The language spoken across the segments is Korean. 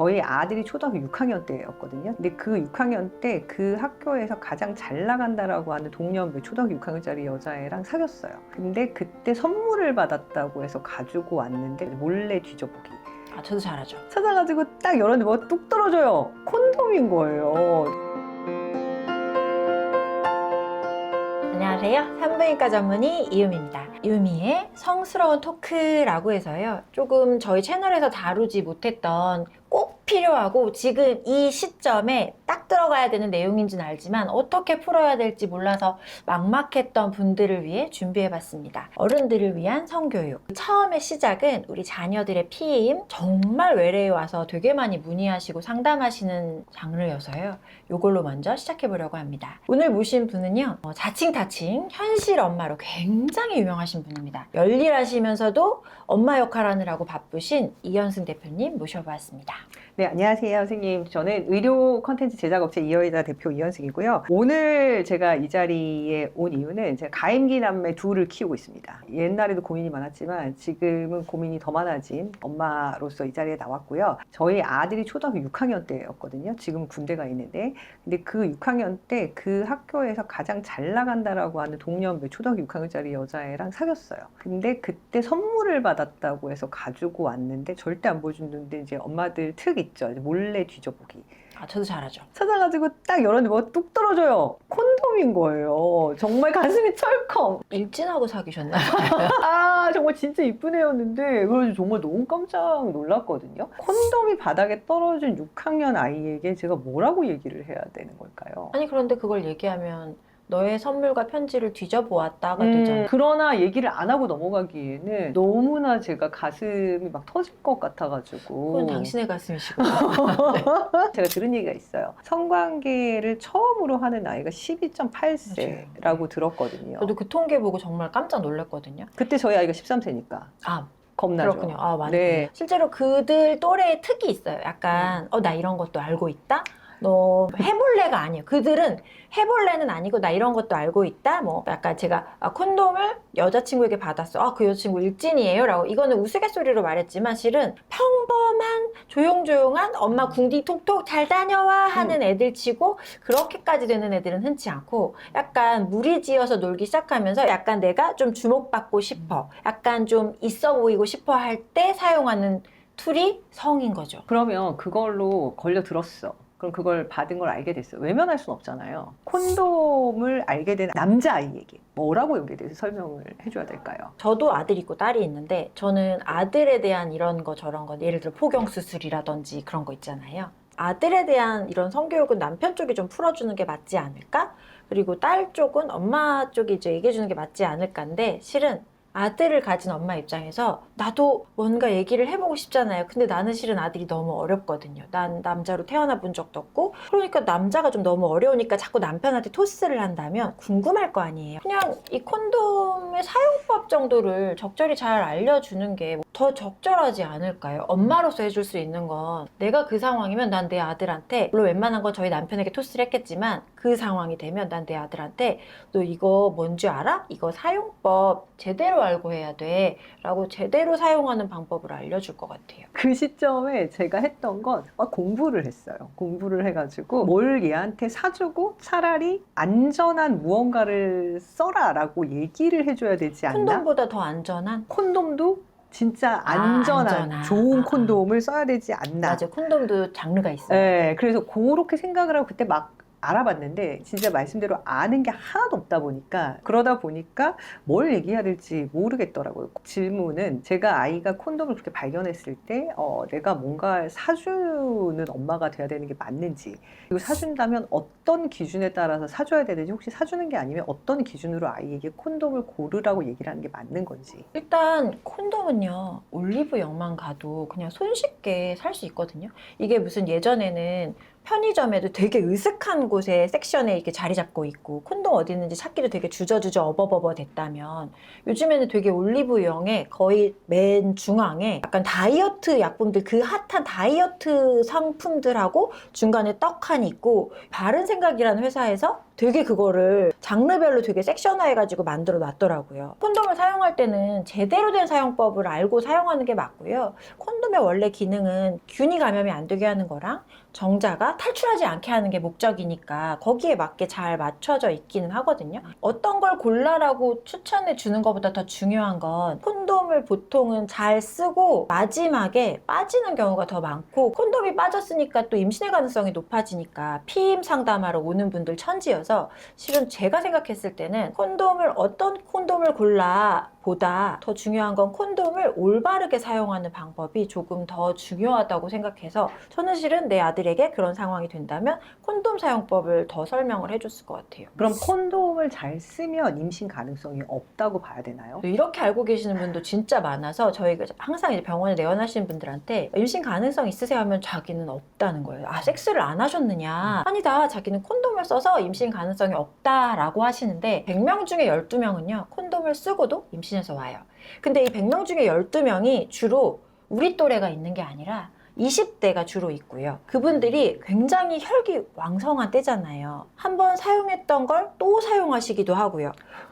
저희 아들이 초등학교 6학년 때였거든요. 근데 그 6학년 때 그 학교에서 가장 잘 나간다라고 하는 동년배 초등학교 6학년짜리 여자애랑 사귀었어요. 근데 그때 선물을 받았다고 해서 가지고 왔는데 몰래 뒤져보기. 아, 저도 잘하죠. 찾아가지고 딱 열었는데 뭐가 뚝 떨어져요. 콘돔인 거예요. 안녕하세요. 산부인과 전문의 이유미입니다. 이유미의 성스러운 토크라고 해서요. 조금 저희 채널에서 다루지 못했던 꼭 필요하고 지금 이 시점에 딱 들어가야 되는 내용인지는 알지만 어떻게 풀어야 될지 몰라서 막막했던 분들을 위해 준비해봤습니다. 어른들을 위한 성교육. 처음에 시작은 우리 자녀들의 피임, 정말 외래에 와서 되게 많이 문의하시고 상담하시는 장르여서요. 이걸로 먼저 시작해보려고 합니다. 오늘 모신 분은요. 자칭 타칭 현실 엄마로 굉장히 유명하신 분입니다. 열일하시면서도 엄마 역할하느라고 바쁘신 이현승 대표님 모셔봤습니다. 네, 안녕하세요, 선생님. 저는 의료 컨텐츠 제작업체 이여이다 대표 이현승이고요. 오늘 제가 이 자리에 온 이유는 제가 가임기 남매 둘을 키우고 있습니다. 옛날에도 고민이 많았지만 지금은 고민이 더 많아진 엄마로서 이 자리에 나왔고요. 저희 아들이 초등학교 6학년 때였거든요. 지금 군대가 있는데. 근데 그 6학년 때 그 학교에서 가장 잘 나간다라고 하는 동년배 초등학교 6학년짜리 여자애랑 사귀었어요. 근데 그때 선물을 받았다고 해서 가지고 왔는데 절대 안 보여줬는데 이제 엄마들 특 있죠. 몰래 뒤져보기. 아, 저도 잘하죠. 찾아가지고 딱 열었는데 뭐가 뚝 떨어져요. 콘돔인 거예요. 정말 가슴이 철컹. 일진하고 사귀셨나요? 아, 정말 진짜 이쁜 애였는데 그래서 정말 너무 깜짝 놀랐거든요. 콘돔이 바닥에 떨어진 6학년 아이에게 제가 뭐라고 얘기를 해야 되는 걸까요? 아니, 그런데 그걸 얘기하면 너의 선물과 편지를 뒤져보았다가 되잖아요. 그러나 얘기를 안 하고 넘어가기에는 너무나 제가 가슴이 막 터질 것 같아가지고. 그건 당신의 가슴이시고. 제가 들은 얘기가 있어요. 성관계를 처음으로 하는 나이가 12.8세라고 들었거든요. 저도 그 통계 보고 정말 깜짝 놀랐거든요. 그때 저희 아이가 13세니까 아, 겁나죠. 그렇군요. 아, 맞네. 네. 실제로 그들 또래의 특이 있어요. 약간 나 이런 것도 알고 있다? 너 해볼래가 아니에요. 그들은 해볼래는 아니고 나 이런 것도 알고 있다. 뭐 약간 제가 콘돔을 여자친구에게 받았어. 그 여자친구 일진이에요 라고 이거는 우스갯소리로 말했지만 실은 평범한 조용조용한 엄마 궁디 톡톡 잘 다녀와 하는 애들 치고 그렇게까지 되는 애들은 흔치 않고 약간 무리지어서 놀기 시작하면서 약간 내가 좀 주목받고 싶어, 약간 좀 있어 보이고 싶어 할 때 사용하는 툴이 성인 거죠. 그러면 그걸로 걸려 들었어. 그럼 그걸 받은 걸 알게 됐어요. 외면할 수는 없잖아요. 콘돔을 알게 된 남자아이에게 뭐라고 여기에 대해서 설명을 해줘야 될까요? 저도 아들이 있고 딸이 있는데 저는 아들에 대한 이런 거 저런 거 예를 들어 포경수술이라든지 그런 거 있잖아요. 아들에 대한 이런 성교육은 남편 쪽이 좀 풀어주는 게 맞지 않을까? 그리고 딸 쪽은 엄마 쪽이 이제 얘기해주는 게 맞지 않을까인데 실은 아들을 가진 엄마 입장에서 나도 뭔가 얘기를 해보고 싶잖아요. 근데 나는 실은 아들이 너무 어렵거든요. 난 남자로 태어나 본 적도 없고 그러니까 남자가 좀 너무 어려우니까 자꾸 남편한테 토스를 한다면 궁금할 거 아니에요. 그냥 이 콘돔의 사용법 정도를 적절히 잘 알려주는 게 더 적절하지 않을까요? 엄마로서 해줄 수 있는 건 내가 그 상황이면 난 내 아들한테 물론 웬만한 건 저희 남편에게 토스를 했겠지만 그 상황이 되면 난 내 아들한테 너 이거 뭔지 알아? 이거 사용법 제대로 알고 해야 돼 라고 제대로 사용하는 방법을 알려줄 것 같아요. 그 시점에 제가 했던 건 공부를 했어요. 공부를 해가지고 뭘 얘한테 사주고 차라리 안전한 무언가를 써라 라고 얘기를 해줘야 되지 않나? 콘돔보다 더 안전한? 콘돔도 진짜 안전한 좋은 콘돔을 써야 되지 않나? 맞아요. 콘돔도 장르가 있어요. 네, 그래서 그렇게 생각을 하고 그때 막 알아봤는데 진짜 말씀대로 아는 게 하나도 없다 보니까 그러다 보니까 뭘 얘기해야 될지 모르겠더라고요. 질문은 제가 아이가 콘돔을 그렇게 발견했을 때 내가 뭔가 사주는 엄마가 돼야 되는 게 맞는지, 그리고 사준다면 어떤 기준에 따라서 사줘야 되는지, 혹시 사주는 게 아니면 어떤 기준으로 아이에게 콘돔을 고르라고 얘기를 하는 게 맞는 건지. 일단 콘돔은요 올리브영만 가도 그냥 손쉽게 살 수 있거든요. 이게 무슨 예전에는 편의점에도 되게 으슥한 곳에 섹션에 이렇게 자리 잡고 있고 콘돔 어디 있는지 찾기도 되게 주저주저 어버버버 됐다면 요즘에는 되게 올리브영에 거의 맨 중앙에 약간 다이어트 약품들, 그 핫한 다이어트 상품들하고 중간에 떡하니 있고 바른생각이라는 회사에서 되게 그거를 장르별로 되게 섹션화해가지고 만들어 놨더라고요. 콘돔을 사용할 때는 제대로 된 사용법을 알고 사용하는 게 맞고요. 콘돔의 원래 기능은 균이 감염이 안 되게 하는 거랑 정자가 탈출하지 않게 하는 게 목적이니까 거기에 맞게 잘 맞춰져 있기는 하거든요. 어떤 걸 골라라고 추천해 주는 것보다 더 중요한 건 콘돔을 보통은 잘 쓰고 마지막에 빠지는 경우가 더 많고, 콘돔이 빠졌으니까 또 임신의 가능성이 높아지니까 피임 상담하러 오는 분들 천지여서, 실은 제가 생각했을 때는 어떤 콘돔을 골라 보다 더 중요한 건 콘돔을 올바르게 사용하는 방법이 조금 더 중요하다고 생각해서, 저는 실은 내 아들에게 그런 상황이 된다면 콘돔 사용법을 더 설명을 해줬을 것 같아요. 그럼 콘돔을 잘 쓰면 임신 가능성이 없다고 봐야 되나요? 이렇게 알고 계시는 분도 진짜 많아서, 저희가 항상 이제 병원에 내원하시는 분들한테 임신 가능성 있으세요 하면 자기는 없다는 거예요. 아, 섹스를 안 하셨느냐? 아니다, 자기는 콘돔을 써서 임신 가능성이 없다라고 하시는데, 100명 중에 12명은요 콘돔을 쓰고도 임신해서 와요. 근데 이 100명 중에 12명이 주로 우리 또래가 있는 게 아니라 20대가 주로 있고요. 그분들이 굉장히 혈기 왕성한 때잖아요. 한번 사용했던 걸 또 사용하시기도 하고요.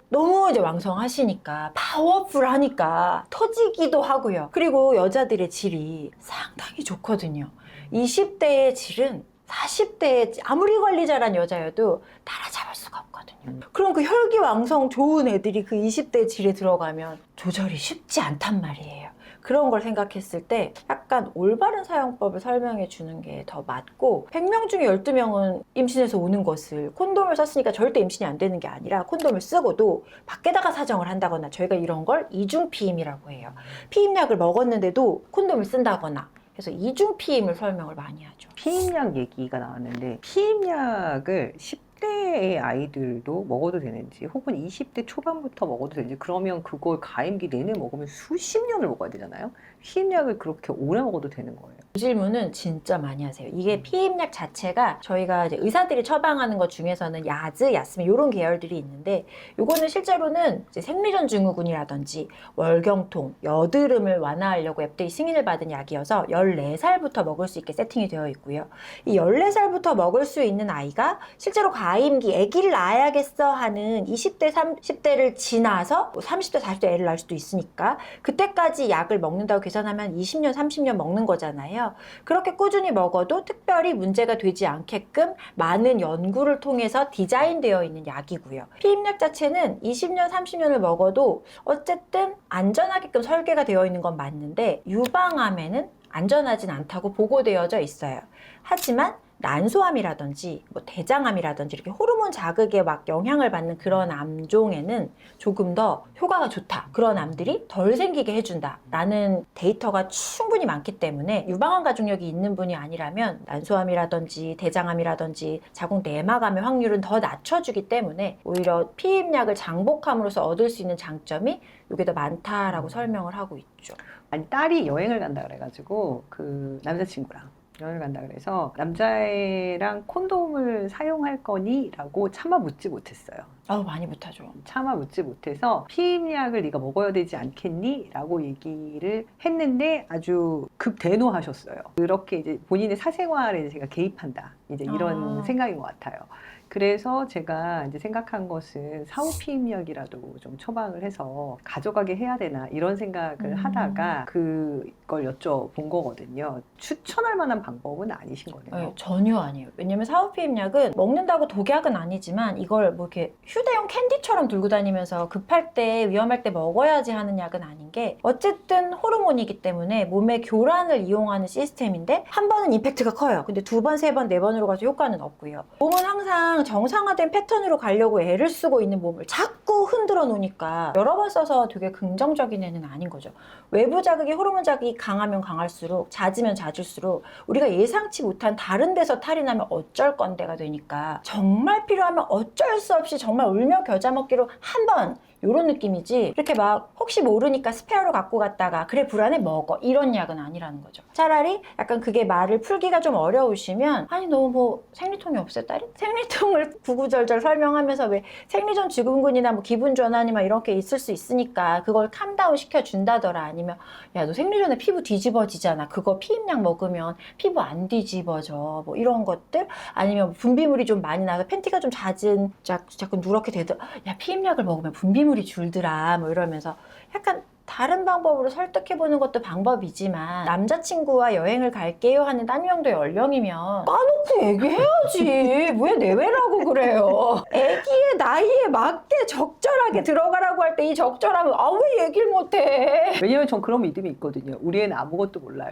너무 이제 왕성하시니까 파워풀하니까 터지기도 하고요. 그리고 여자들의 질이 상당히 좋거든요. 20대의 질은 40대에 아무리 관리 잘한 여자여도 따라잡을 수가 없거든요. 그럼 그 혈기왕성 좋은 애들이 그 20대 질에 들어가면 조절이 쉽지 않단 말이에요. 그런 걸 생각했을 때 약간 올바른 사용법을 설명해 주는 게 더 맞고, 100명 중에 12명은 임신해서 오는 것을 콘돔을 썼으니까 절대 임신이 안 되는 게 아니라 콘돔을 쓰고도 밖에다가 사정을 한다거나, 저희가 이런 걸 이중 피임이라고 해요. 피임약을 먹었는데도 콘돔을 쓴다거나, 그래서 이중 피임을 설명을 많이 하죠. 피임약 얘기가 나왔는데, 피임약을 10대의 아이들도 먹어도 되는지, 혹은 20대 초반부터 먹어도 되는지, 그러면 그걸 가임기 내내 먹으면 수십 년을 먹어야 되잖아요. 피임약을 그렇게 오래 먹어도 되는 거예요? 이 질문은 진짜 많이 하세요. 이게 피임약 자체가 저희가 이제 의사들이 처방하는 것 중에서는 야즈, 야스민 이런 계열들이 있는데, 요거는 실제로는 이제 생리전 증후군이라든지 월경통, 여드름을 완화하려고 FDA 승인을 받은 약이어서 14살부터 먹을 수 있게 세팅이 되어 있고요. 이 14살부터 먹을 수 있는 아이가 실제로 가임기, 아기를 낳아야겠어 하는 20대, 30대를 지나서 30대, 40대 애를 낳을 수도 있으니까 그때까지 약을 먹는다고 계산하면 20년, 30년 먹는 거잖아요. 그렇게 꾸준히 먹어도 특별히 문제가 되지 않게끔 많은 연구를 통해서 디자인되어 있는 약이고요. 피임약 자체는 20년, 30년을 먹어도 어쨌든 안전하게끔 설계가 되어 있는 건 맞는데, 유방암에는 안전하진 않다고 보고되어져 있어요. 하지만 난소암이라든지 뭐 대장암이라든지 이렇게 호르몬 자극에 막 영향을 받는 그런 암종에는 조금 더 효과가 좋다, 그런 암들이 덜 생기게 해준다 라는 데이터가 충분히 많기 때문에, 유방암 가족력이 있는 분이 아니라면 난소암이라든지 대장암이라든지 자궁 내막암의 확률은 더 낮춰주기 때문에 오히려 피임약을 장복함으로써 얻을 수 있는 장점이 이게 더 많다라고 설명을 하고 있죠. 아니, 딸이 여행을 간다 그래가지고 그 남자친구랑 여행을 간다 그래서, 남자애랑 콘돔을 사용할 거니? 라고 차마 묻지 못했어요. 많이 못하죠. 차마 묻지 못해서 피임약을 네가 먹어야 되지 않겠니? 라고 얘기를 했는데 아주 급대노하셨어요. 그렇게 이제 본인의 사생활에 제가 개입한다, 이제 이런 생각인 것 같아요. 그래서 제가 이제 생각한 것은 사후 피임약이라도 좀 처방을 해서 가져가게 해야 되나, 이런 생각을 하다가 그걸 여쭤본 거거든요. 추천할 만한 방법은 아니신 거네요. 네, 전혀 아니에요. 왜냐면 사후 피임약은 먹는다고 독약은 아니지만, 이걸 뭐 이렇게 휴대용 캔디처럼 들고 다니면서 급할 때, 위험할 때 먹어야지 하는 약은 아닌 게, 어쨌든 호르몬이기 때문에 몸의 교란을 이용하는 시스템인데, 한 번은 임팩트가 커요. 근데 두 번, 세 번, 네 번으로 가서 효과는 없고요. 몸은 항상 정상화된 패턴으로 가려고 애를 쓰고 있는 몸을 자꾸 흔들어 놓으니까 여러 번 써서 되게 긍정적인 애는 아닌 거죠. 외부 자극이, 호르몬 자극이 강하면 강할수록, 잦으면 잦을수록 우리가 예상치 못한 다른 데서 탈이 나면 어쩔 건데가 되니까, 정말 필요하면 어쩔 수 없이 정말 울며 겨자 먹기로 한 번 이런 느낌이지 이렇게 막 혹시 모르니까 스페어로 갖고 갔다가 그래 불안해 먹어 이런 약은 아니라는 거죠. 차라리 약간 그게 말을 풀기가 좀 어려우시면 아니 너 뭐 생리통이 없어 딸이? 생리통을 구구절절 설명하면서 왜 생리전 증후군이나 뭐 기분 전환이 막 이렇게 있을 수 있으니까 그걸 캄다운 시켜준다더라. 아니면 야 너 생리전에 피부 뒤집어지잖아. 그거 피임약 먹으면 피부 안 뒤집어져. 뭐 이런 것들 아니면 분비물이 좀 많이 나서 팬티가 좀 잦은 자꾸 누렇게 되더라. 야 피임약을 먹으면 분비물이 줄더라. 뭐 이러면서 약간 다른 방법으로 설득해보는 것도 방법이지만 남자친구와 여행을 갈게요 하는 딴 정도의 연령이면 까놓고 얘기해야지. 왜 내외라고 그래요. 애기의 나이에 맞게 적절하게 들어가라고 할 때 이 적절함은 왜 얘기를 못해. 왜냐면 전 그런 믿음이 있거든요. 우리 애는 아무것도 몰라요.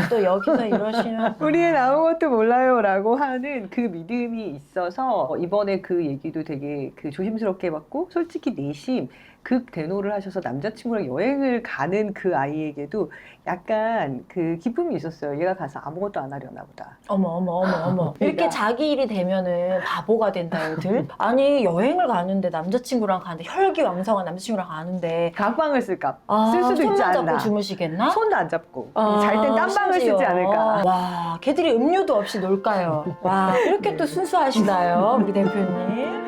또 여기서 이러시면 우리 애는 아무것도 몰라요 라고 하는 그 믿음이 있어서 이번에 그 얘기도 되게 그 조심스럽게 해봤고 솔직히 내심 극 대노를 하셔서 남자친구랑 여행을 가는 그 아이에게도 약간 그 기쁨이 있었어요. 얘가 가서 아무것도 안 하려나 보다. 어머. 이렇게 자기 일이 되면은 바보가 된다, 애들. 아니, 여행을 가는데 남자친구랑 가는데, 혈기왕성한 남자친구랑 가는데. 각방을 쓸까? 쓸 수도 있지 손만 않나? 잡고 주무시겠나? 손도 안 잡고. 잘 땐 땀방을 심지어. 쓰지 않을까? 와, 걔들이 음료도 없이 놀까요? 와, 이렇게 또 순수하시나요, 우리 대표님?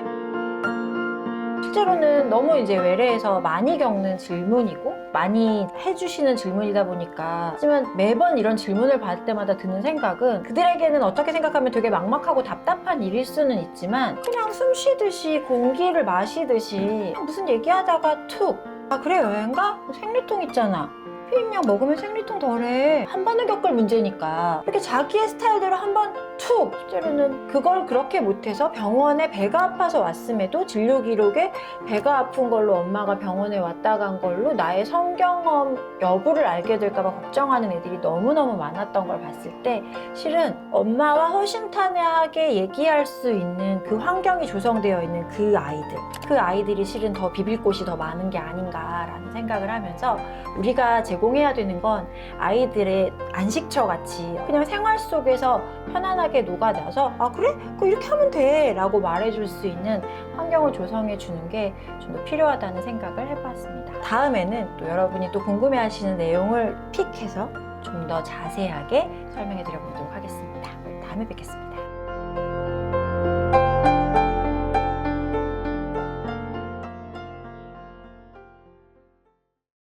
실제로는 너무 이제 외래에서 많이 겪는 질문이고 많이 해주시는 질문이다 보니까 하지만 매번 이런 질문을 받을 때마다 드는 생각은 그들에게는 어떻게 생각하면 되게 막막하고 답답한 일일 수는 있지만 그냥 숨 쉬듯이 공기를 마시듯이 그냥 무슨 얘기하다가 툭 그래 여행 가? 생리통 있잖아. 피임약 먹으면 생리통 덜해. 한 번은 겪을 문제니까 이렇게 자기의 스타일대로 한 번 툭 실제로는 그걸 그렇게 못해서 병원에 배가 아파서 왔음에도 진료 기록에 배가 아픈 걸로 엄마가 병원에 왔다 간 걸로 나의 성경험 여부를 알게 될까봐 걱정하는 애들이 너무너무 많았던 걸 봤을 때 실은 엄마와 허심탄회하게 얘기할 수 있는 그 환경이 조성되어 있는 그 아이들이 실은 더 비빌 곳이 더 많은 게 아닌가라는 생각을 하면서 우리가 제공해야 되는 건 아이들의 안식처 같이 그냥 생활 속에서 편안하게 녹아나서 그래? 이렇게 하면 돼 라고 말해줄 수 있는 환경을 조성해 주는 게 좀 더 필요하다는 생각을 해봤습니다. 다음에는 또 여러분이 또 궁금해하시는 내용을 픽해서 좀 더 자세하게 설명해 드려보도록 하겠습니다. 다음에 뵙겠습니다.